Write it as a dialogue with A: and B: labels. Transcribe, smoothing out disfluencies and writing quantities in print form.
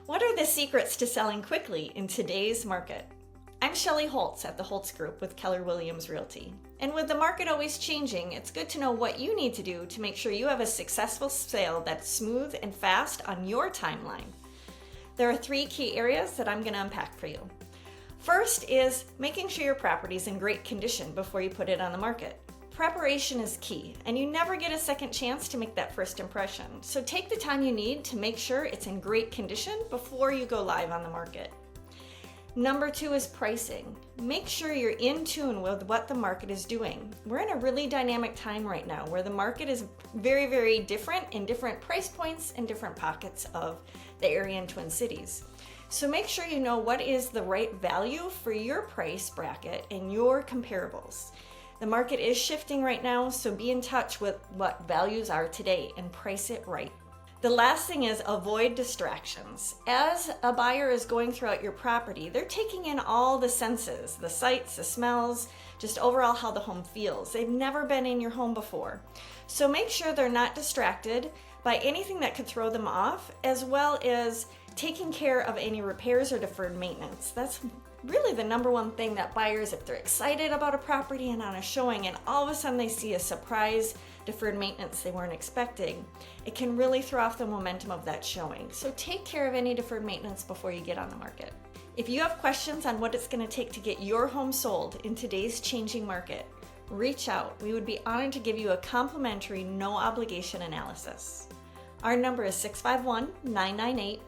A: What are the secrets to selling quickly in today's market? I'm Shelley Holtz at the Holz Group with Keller Williams Realty. And with the market always changing, it's good to know what you need to do to make sure you have a successful sale that's smooth and fast on your timeline. There are 3 key areas that I'm going to unpack for you. First is making sure your property is in great condition before you put it on the market. Preparation is key, and you never get a second chance to make that first impression. So take the time you need to make sure it's in great condition before you go live on the market. Number 2 is pricing. Make sure you're in tune with what the market is doing. We're in a really dynamic time right now where the market is very, very different in different price points and different pockets of the area in Twin Cities. So make sure you know what is the right value for your price bracket and your comparables. The market is shifting right now, so be in touch with what values are today and price it right. The last thing is avoid distractions. As a buyer is going throughout your property, they're taking in all the senses, the sights, the smells, just overall how the home feels. They've never been in your home before. So make sure they're not distracted by anything that could throw them off, as well as taking care of any repairs or deferred maintenance. That's really the number one thing that buyers, if they're excited about a property and on a showing and all of a sudden they see a surprise deferred maintenance they weren't expecting, it can really throw off the momentum of that showing. So take care of any deferred maintenance before you get on the market. If you have questions on what it's going to take to get your home sold in today's changing market, reach out. We would be honored to give you a complimentary, no obligation analysis. Our number is 651-998-9829.